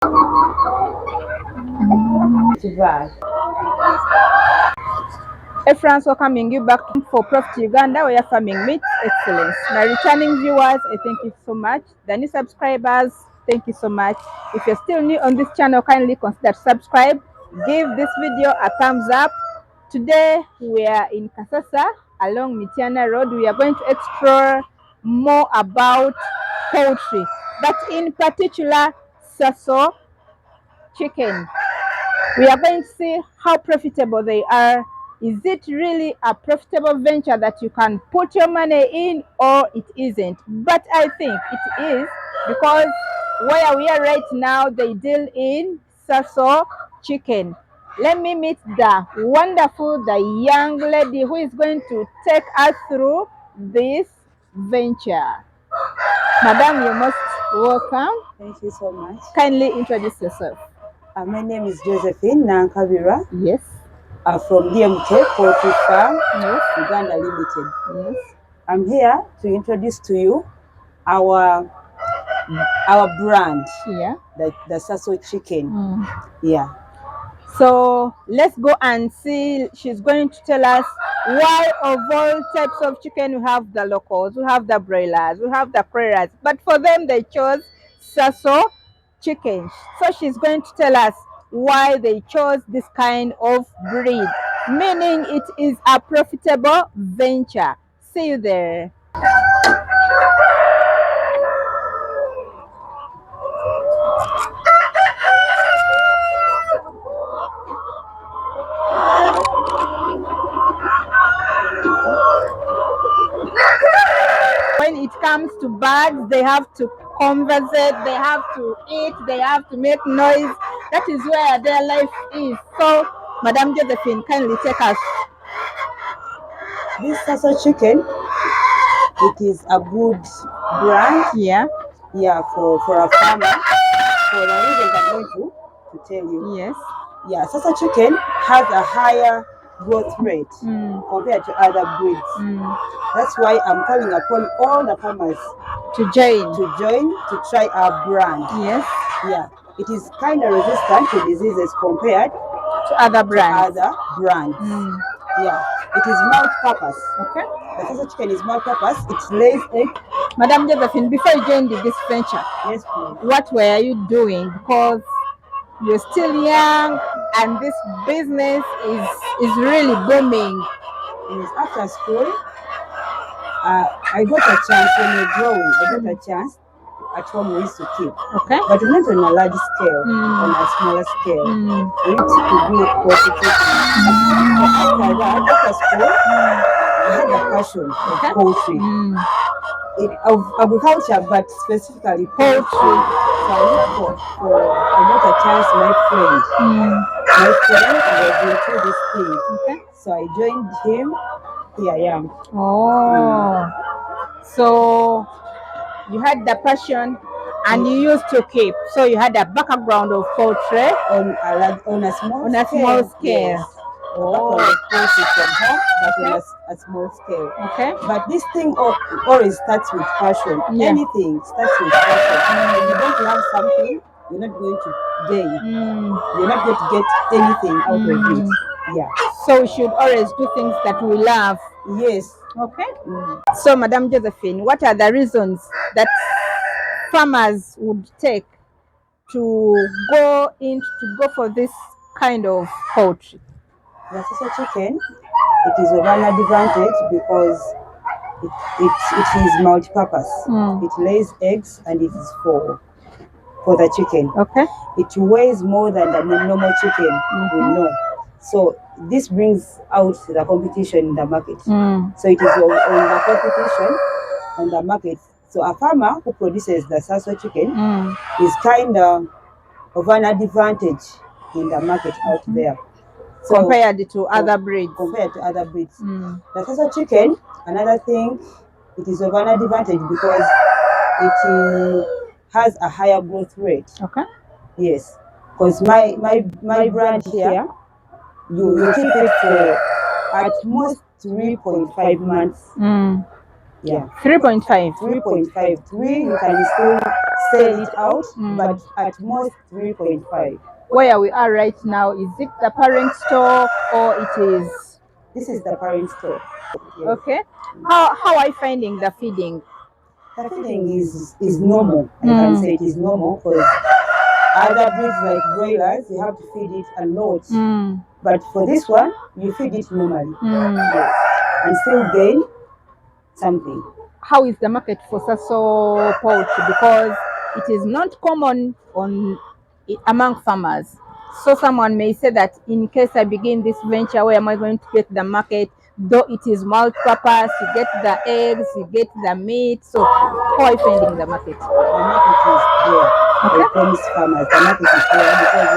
Hey friends, welcoming you back for Profit Uganda, where farming meets excellence. Now, returning viewers, I thank you so much. The new subscribers, thank you so much. If you're still new on this channel, kindly consider to subscribe. Give this video a thumbs up. Today, we are in Kasasa along Mitiana Road. We are going to explore more about poultry, but in particular, Sasso chicken. We are going to see how profitable they are. Is it really a profitable venture that you can put your money in, or it isn't? But I think it is, because where we are right now, they deal in Sasso chicken. Let me meet the wonderful, the young lady who is going to take us through this venture. Madam, you're most welcome. Thank you so much. Kindly introduce yourself. My name is Josephine Nankabira. Yes. From DMK Poultry Farm, Yes. Uganda Limited. Yes. I'm here to introduce to you our brand, Yeah. the Sasso chicken. Mm. Yeah. So let's go and see. She's going to tell us why of all types of chicken we have the locals, we have the broilers, we have the crackers, but for them they chose Sasso chicken. So she's going to tell us why they chose this kind of breed, meaning it is a profitable venture. See you there. When it comes to birds, they have to conversate, they have to eat, they have to make noise. That is where their life is. So, Madam Josephine, kindly take us. This Sasso chicken, it is a good brand. Yeah. Yeah, for a farmer. For the reasons I'm going to tell you. Yes. Yeah, Sasso chicken has a higher growth rate compared to other breeds. That's why I'm calling upon all the farmers To join. to try our brand. Yes. Yeah, it is kind of resistant to diseases compared To other brands. Yeah, it is multi-purpose. Okay. The Sasso chicken is multi-purpose. It lays eggs. Madam Josephine, before you joined this venture, Yes, please. what were you doing? Because you're still young and this business is really booming. Yes, after school, I got a chance when we were growing. I got a chance at home we used to keep. Okay. But not on a large scale, on a smaller scale. We used to do poultry keeping. After that, after school, I had a passion of poultry. Of agriculture, but specifically poultry. So I got a chance, my friend was into this thing. Okay. So I joined him. Here I am. Oh. So you had the passion and you used to keep. So you had a background of poultry on a small scale. Yes. Oh. Poultry from home, but on a small scale. Okay. But this thing always starts with passion. Yeah. Anything starts with passion. If you don't love something, you're not going to gain. You're not going to get anything out of it. Yeah. So we should always do things that we love. Yes. Okay. So, Madam Josephine, what are the reasons that farmers would take to go for this kind of poultry? The Sasso chicken, it is of an advantage because it is multi-purpose. It lays eggs and it is for the chicken. Okay. It weighs more than the normal chicken we know. So this brings out the competition in the market. So it is on the competition on the market. So a farmer who produces the Sasso chicken is kind of an advantage in the market out there. So compared to other breeds. The Sasso chicken, another thing, it is of an advantage because it has a higher growth rate. Okay. Yes. Because my brand here, you keep it for at most 3.5 months. Yeah. 3.5. 3.5. 3 you can still sell it out, but at most 3.5. Where we are right now, is it the parent store or it is? This is the parent store. Yes. Okay. How are you finding the feeding? The feeding is normal. I can say it is normal because other breeds like broilers, you have to feed it a lot. But for this one, you feed it normally. Yes. And still gain something. How is the market for Sasso poultry? Because it is not common among farmers. So someone may say that in case I begin this venture, where am I going to get the market? Though it is multi-purpose, you get the eggs, you get the meat. So how are you finding the market? The market is there. I promise farmers, the market is there because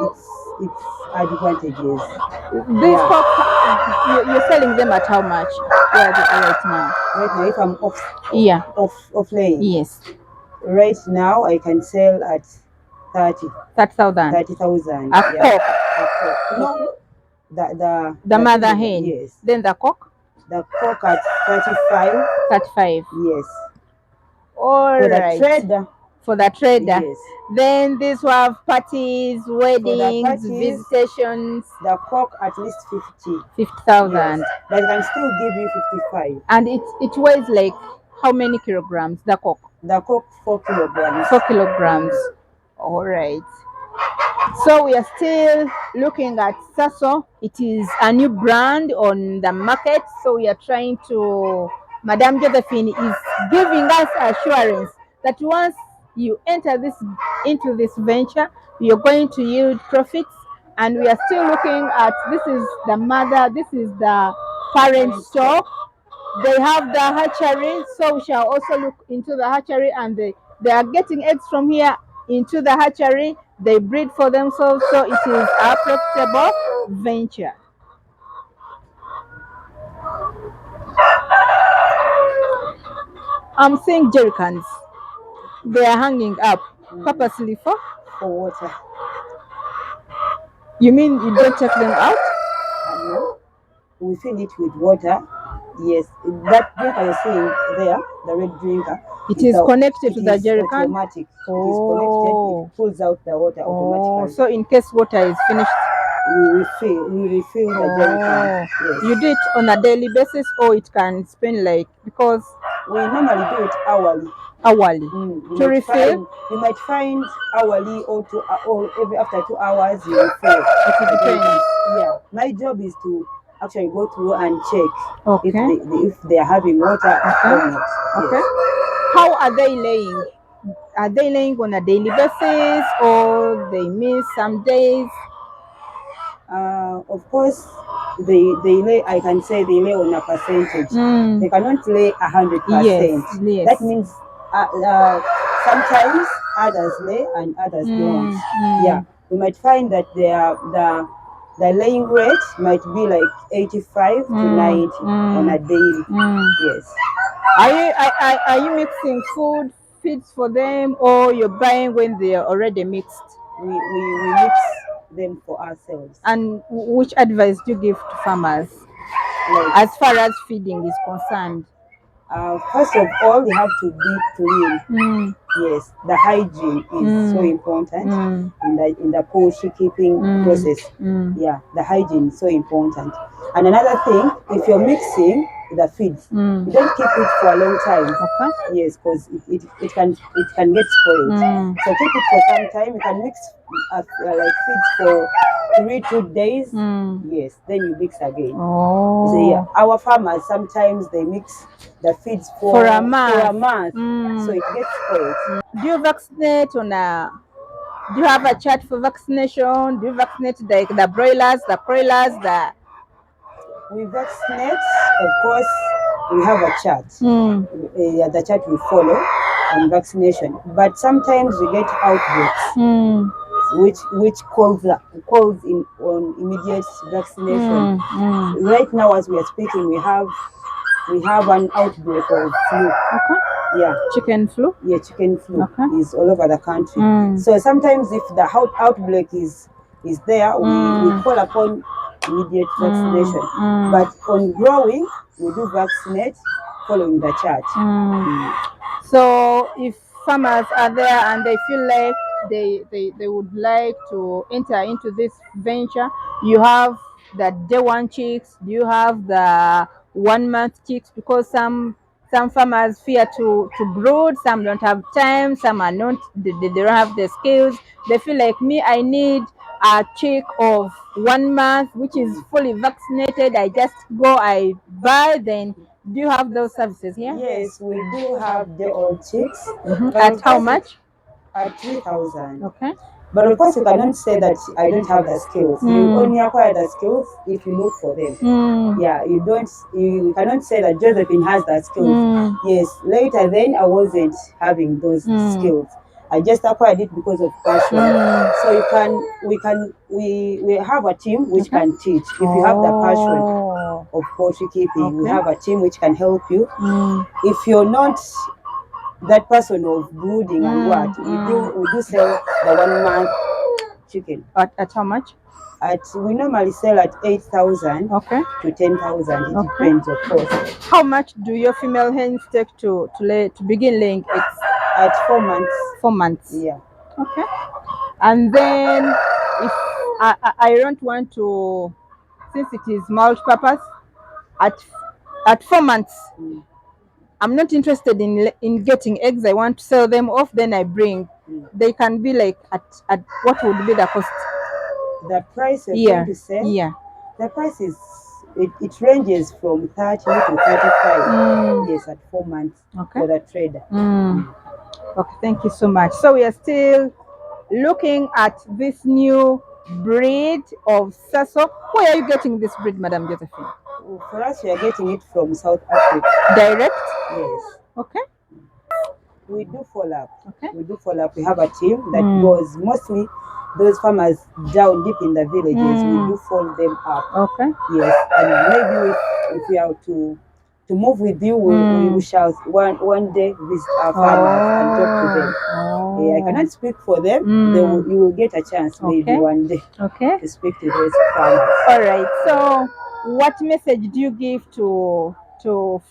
of its advantages. These pork, you're selling them at how much? Where they are right now? Right now, if I'm off laying. Yes. Right now, I can sell at 30,000. 30,000. A cock. No, the mother hen. Yes. Then the cock. The cock at 35. 35. Yes. All for right. The trader. For the trader. Yes. Then these will have parties, weddings, visitations. The cock at least 50. 50,000. Yes. But I can still give you 55. And it weighs like how many kilograms? The cock. The cock 4 kilograms. 4 kilograms. All right. So we are still looking at Sasso. It is a new brand on the market. So we are trying to, Madame Josephine is giving us assurance that once you enter into this venture, you're going to yield profits. And we are still looking at, this is the mother, this is the parent store. They have the hatchery, so we shall also look into the hatchery, and they are getting eggs from here into the hatchery. They breed for themselves, so it is a profitable venture. I'm seeing jerry cans. They are hanging up purposely for water. You mean you don't take them out? No. We fill it with water. Yes, that drinker you're seeing there, the red drinker. It is connected to the jerry can? Automatic. It is connected. It pulls out the water automatically. So in case water is finished, we refill the jerry can. Yes. You do it on a daily basis, or it can spend like, because we normally do it hourly. To refill, you might find hourly or every after 2 hours you refill. It depends. Yeah, my job is to actually go through and check if they are having water or not. Okay. Yes. How are they laying? Are they laying on a daily basis, or they miss some days? Of course, they lay. I can say they lay on a percentage. They cannot lay 100%. Yes. That means sometimes others lay and others don't. Yeah, we might find that the laying rate might be like 85 to 90 on a daily. Yes. Are you mixing feeds for them, or you're buying when they are already mixed? We mix them for ourselves. And which advice do you give to farmers as far as feeding is concerned? First of all, they have to be clean. Yes, the hygiene is so important in the poultry keeping process. Yeah, the hygiene is so important. And another thing, if you're mixing the feeds, you don't keep it for a long time. Okay. Yes, because it can get spoiled. So keep it for some time. You can mix like feeds for 2 days. Yes, then you mix again. So yeah, our farmers sometimes they mix the feeds for a month. So it gets spoiled. Do you vaccinate do you have a chart for vaccination? Do you vaccinate the broilers, the broilers, We vaccinate, of course, we have a chart. The chart we follow on vaccination. But sometimes we get outbreaks, which calls in on immediate vaccination. Right now, as we are speaking, we have an outbreak of flu. Okay. Yeah. Chicken flu? Yeah, chicken flu is all over the country. So sometimes if the outbreak is there, we call upon immediate vaccination. But on growing, we do vaccinate following the chart. So if farmers are there and they feel like they would like to enter into this venture, you have the day one chicks, do you have the 1 month chicks? Because some farmers fear to brood, some don't have time, some are not, they don't have the skills. They feel like me, I need a chick of 1 month which is fully vaccinated. I just go, I buy. Then do you have those services here? Yes, we do have the old chicks. At how much? At 3,000. Okay. But of course, you cannot say that I don't have the skills. You only acquire the skills if you look for them. Yeah, you cannot say that Josephine has the skills. Yes, later then I wasn't having those skills. I just acquired it because of passion. So we have a team which can teach. If you have the passion of poultry keeping, we have a team which can help you. If you're not that person of brooding and what, we do sell the 1 month chicken. At how much? We normally sell at 8,000 to 10,000. It depends, of course. How much do your female hens take to begin laying eggs? At 4 months. 4 months. Yeah. Okay. And then if I don't want to, since it is multi-purpose, at 4 months, I'm not interested in getting eggs. I want to sell them off. Then I bring. They can be like at what would be the cost? The price you're going to sell? Yeah. The price is it ranges from 30 to 35. Yes, at 4 months for the trader. Okay, thank you so much. So we are still looking at this new breed of Sasso. Where are you getting this breed, Madam Josephine? For us, we are getting it from South Africa. Direct? Yes. Okay. We do follow up. Okay. We do follow up. We have a team that goes mostly those farmers down deep in the villages. We do follow them up. Okay. Yes, and maybe if we are to move with you, we shall one day visit our farmers and talk to them. I cannot speak for them. You will get a chance maybe one day to speak to those farmers. All right. So, what message do you give to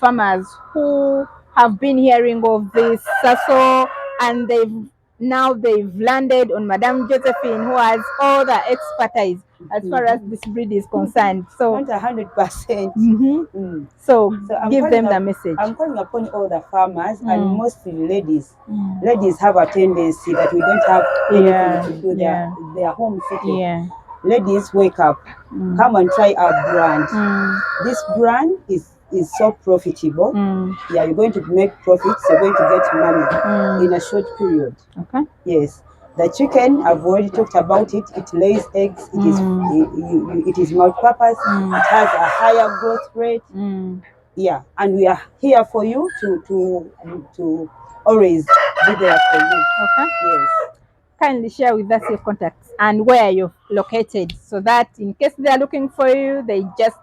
farmers who have been hearing of this Sasso and they've landed on Madame Josephine, who has all the expertise as far as this breed is concerned? So not 100%. So give them the message. I'm calling upon all the farmers and mostly ladies. Ladies have a tendency that we don't have anything to do their home city. Ladies, wake up. Come and try our brand. This brand is so profitable. You're going to make profits. You're going to get money in a short period. Okay. Yes. The chicken, I've already talked about it. It lays eggs. It is multi-purpose. It has a higher growth rate. Yeah, and we are here for you to always be there for you. Okay. Yes. Kindly share with us your contacts and where you're located, so that in case they are looking for you, they just.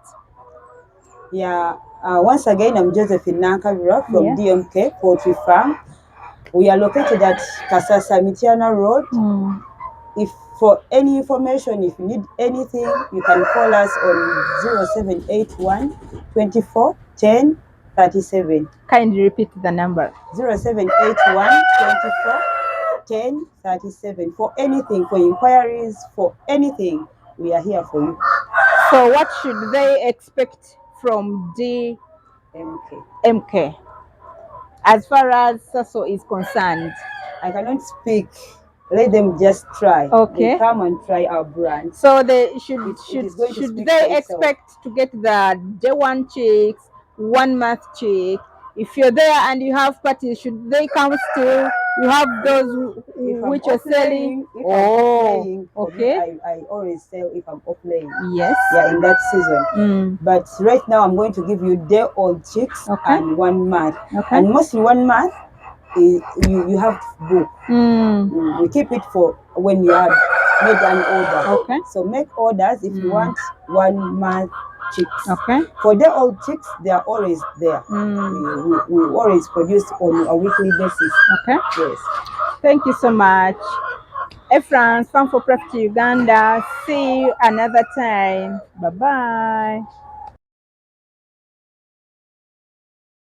Yeah. Once again, I'm Josephine Nankabira from DMK Poultry Farm. We are located at Kasasa Mitiana Road. If for any information, if you need anything, you can call us on 0781 24 10 37. Kindly repeat the number. 0781 24 10 37. For anything, for inquiries, for anything, we are here for you. So what should they expect from DMK as far as Sasso is concerned? I cannot speak. Let them just try. Okay. They come and try our brand. So they should they expect to get the day one chicks, 1 month chick? If you're there and you have parties, should they come still? You have those which are selling. Okay. I always sell if I'm off laying. Yes. Yeah, in that season. But right now I'm going to give you day-old chicks and 1 month. And mostly 1 month you have to book. We keep it for when you have made an order. So make orders if you want 1 month chicks. For the old chicks, they are always there. We always produce on a weekly basis. Yes. Thank you so much. Hey friends, Farm for Profit Uganda. See you another time. Bye bye.